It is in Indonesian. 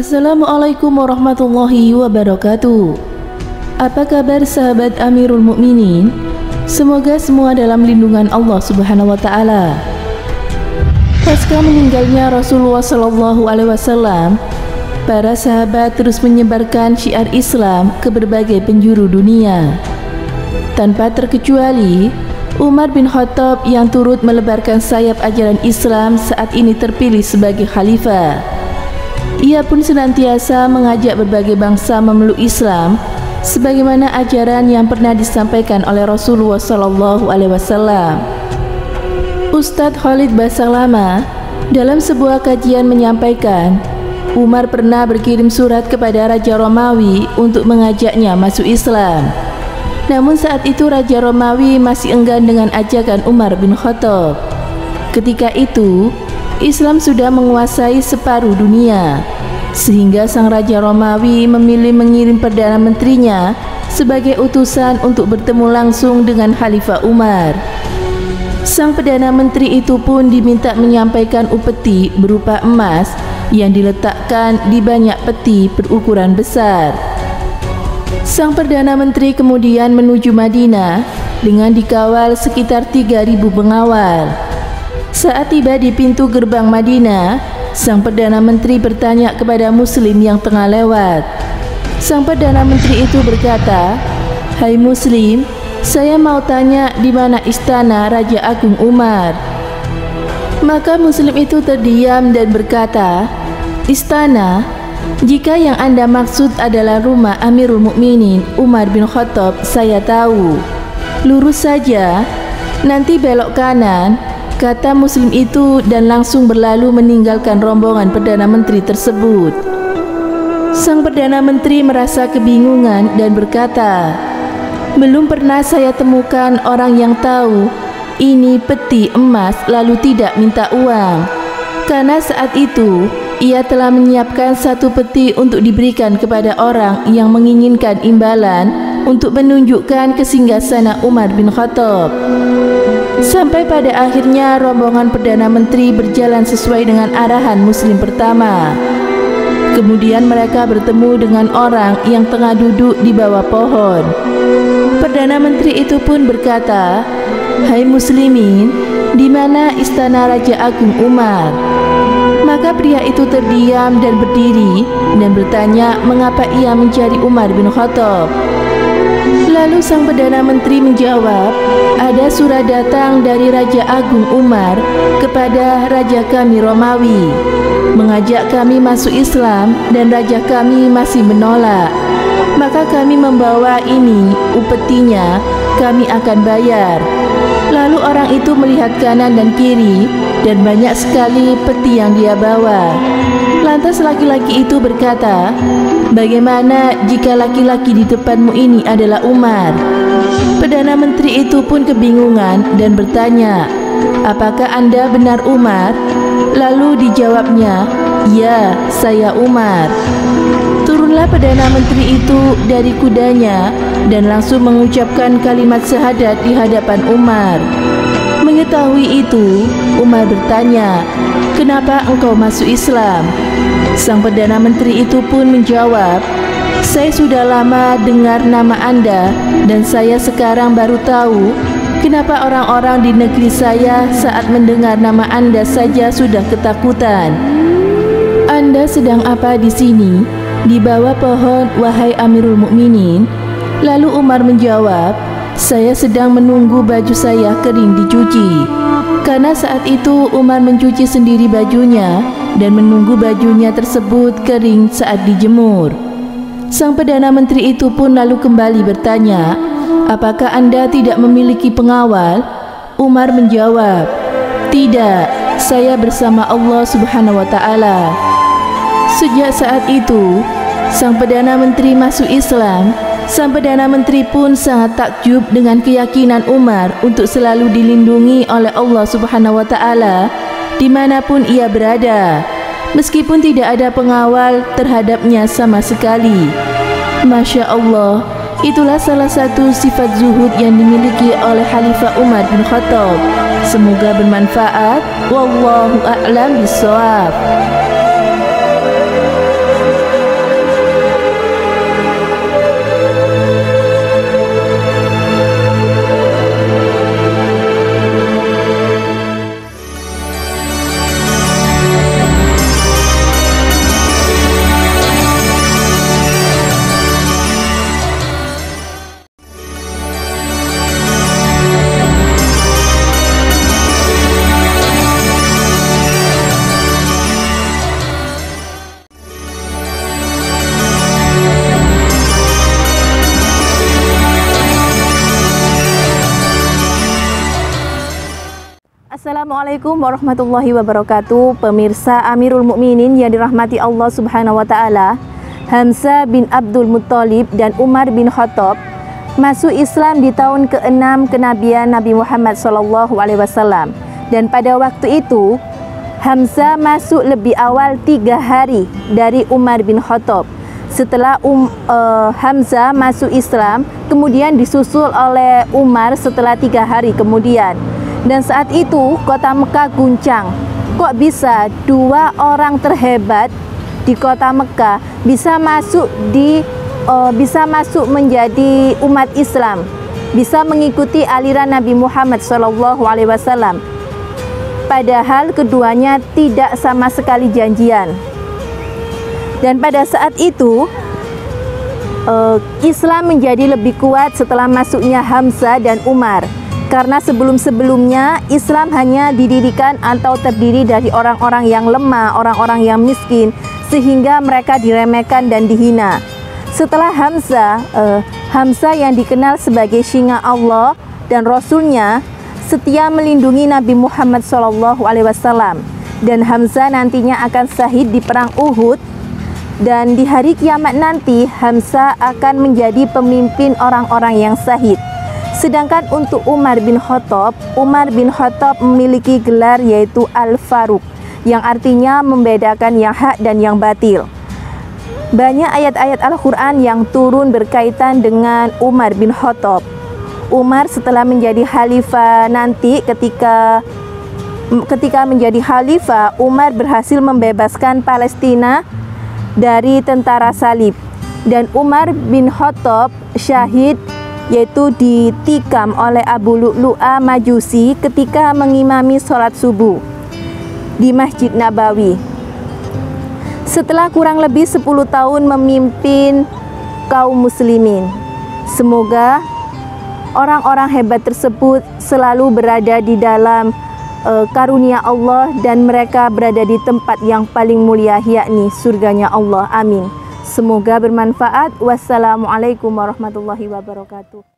Assalamualaikum warahmatullahi wabarakatuh. Apa kabar sahabat Amirul Mukminin? Semoga semua dalam lindungan Allah Subhanahu wa taala. Pasca meninggalnya Rasulullah sallallahu alaihi wasallam, para sahabat terus menyebarkan syiar Islam ke berbagai penjuru dunia. Tanpa terkecuali, Umar bin Khattab yang turut melebarkan sayap ajaran Islam saat ini terpilih sebagai khalifah. Ia pun senantiasa mengajak berbagai bangsa memeluk Islam sebagaimana ajaran yang pernah disampaikan oleh Rasulullah sallallahu alaihi wasallam. Ustadz Khalid Basalamah dalam sebuah kajian menyampaikan, Umar pernah berkirim surat kepada Raja Romawi untuk mengajaknya masuk Islam. Namun saat itu Raja Romawi masih enggan dengan ajakan Umar bin Khattab. Ketika itu Islam sudah menguasai separuh dunia, sehingga sang Raja Romawi memilih mengirim Perdana Menterinya sebagai utusan untuk bertemu langsung dengan Khalifah Umar. Sang Perdana Menteri itu pun diminta menyampaikan upeti berupa emas yang diletakkan di banyak peti berukuran besar. Sang Perdana Menteri kemudian menuju Madinah dengan dikawal sekitar 3.000 pengawal. Saat tiba di pintu gerbang Madinah, sang Perdana Menteri bertanya kepada Muslim yang tengah lewat. Sang Perdana Menteri itu berkata, "Hai Muslim, saya mau tanya di mana istana Raja Agung Umar." Maka Muslim itu terdiam dan berkata, "Istana? Jika yang Anda maksud adalah rumah Amirul Mukminin Umar bin Khattab, saya tahu. Lurus saja, nanti belok kanan," kata Muslim itu dan langsung berlalu meninggalkan rombongan Perdana Menteri tersebut. Sang Perdana Menteri merasa kebingungan dan berkata, "Belum pernah saya temukan orang yang tahu ini peti emas lalu tidak minta uang. Karena saat itu ia telah menyiapkan satu peti untuk diberikan kepada orang yang menginginkan imbalan untuk menunjukkan kesinggasana Umar bin Khattab." Sampai pada akhirnya rombongan Perdana Menteri berjalan sesuai dengan arahan Muslim pertama. Kemudian mereka bertemu dengan orang yang tengah duduk di bawah pohon. Perdana Menteri itu pun berkata, "Hai Muslimin, di mana istana Raja Agung Umar?" Maka pria itu terdiam dan berdiri dan bertanya mengapa ia mencari Umar bin Khattab. Lalu sang Perdana Menteri menjawab, "Ada surat datang dari Raja Agung Umar kepada Raja kami Romawi, mengajak kami masuk Islam dan Raja kami masih menolak. Maka kami membawa ini, upetinya, kami akan bayar." Lalu orang itu melihat kanan dan kiri dan banyak sekali peti yang dia bawa. Lantas laki-laki itu berkata, "Bagaimana jika laki-laki di depanmu ini adalah Umar?" Perdana Menteri itu pun kebingungan dan bertanya, "Apakah Anda benar Umar?" Lalu dijawabnya, "Ya, saya Umar." Turunlah Perdana Menteri itu dari kudanya dan langsung mengucapkan kalimat syahadat di hadapan Umar. Mengetahui itu, Umar bertanya, "Kenapa engkau masuk Islam?" Sang Perdana Menteri itu pun menjawab, "Saya sudah lama dengar nama Anda dan saya sekarang baru tahu kenapa orang-orang di negeri saya saat mendengar nama Anda saja sudah ketakutan. Anda sedang apa di sini, di bawah pohon, wahai Amirul Mukminin?" Lalu Umar menjawab, "Saya sedang menunggu baju saya kering dicuci." Karena saat itu Umar mencuci sendiri bajunya dan menunggu bajunya tersebut kering saat dijemur. Sang Perdana Menteri itu pun lalu kembali bertanya, "Apakah Anda tidak memiliki pengawal?" Umar menjawab, "Tidak, saya bersama Allah Subhanahu wa taala." Sejak saat itu, sang Perdana Menteri masuk Islam. Sang Perdana Menteri pun sangat takjub dengan keyakinan Umar untuk selalu dilindungi oleh Allah Subhanahu wa taala dimanapun ia berada, meskipun tidak ada pengawal terhadapnya sama sekali. Masya Allah, itulah salah satu sifat zuhud yang dimiliki oleh Khalifah Umar bin Khattab. Semoga bermanfaat. Wallahu a'lam bishawab. Assalamualaikum warahmatullahi wabarakatuh. Pemirsa Amirul Mukminin yang dirahmati Allah Subhanahu wa taala, Hamzah bin Abdul Muttalib dan Umar bin Khattab masuk Islam di tahun ke-6 kenabian Nabi Muhammad SAW. Dan pada waktu itu Hamzah masuk lebih awal 3 hari dari Umar bin Khattab. Setelah Hamzah masuk Islam, kemudian disusul oleh Umar setelah 3 hari kemudian. Dan saat itu kota Mekah guncang. Kok bisa 2 orang terhebat di kota Mekah bisa masuk menjadi umat Islam, bisa mengikuti aliran Nabi Muhammad SAW. Padahal keduanya tidak sama sekali janjian. Dan pada saat itu Islam menjadi lebih kuat setelah masuknya Hamzah dan Umar. Karena sebelum-sebelumnya Islam hanya didirikan atau terdiri dari orang-orang yang lemah, orang-orang yang miskin, sehingga mereka diremehkan dan dihina. Setelah Hamzah yang dikenal sebagai singa Allah dan Rasulnya, setia melindungi Nabi Muhammad SAW. Dan Hamzah nantinya akan syahid di perang Uhud. Dan di hari kiamat nanti Hamzah akan menjadi pemimpin orang-orang yang syahid. Sedangkan untuk Umar bin Khattab memiliki gelar yaitu Al-Faruq, yang artinya membedakan yang hak dan yang batil. Banyak ayat-ayat Al-Quran yang turun berkaitan dengan Umar bin Khattab. Umar setelah menjadi khalifah nanti, ketika menjadi khalifah, Umar berhasil membebaskan Palestina dari tentara salib. Dan Umar bin Khattab syahid, yaitu ditikam oleh Abu Lu'lu'ah Majusi ketika mengimami sholat subuh di Masjid Nabawi. Setelah kurang lebih 10 tahun memimpin kaum muslimin, semoga orang-orang hebat tersebut selalu berada di dalam karunia Allah dan mereka berada di tempat yang paling mulia, yakni surganya Allah. Amin. Semoga bermanfaat. Wassalamualaikum warahmatullahi wabarakatuh.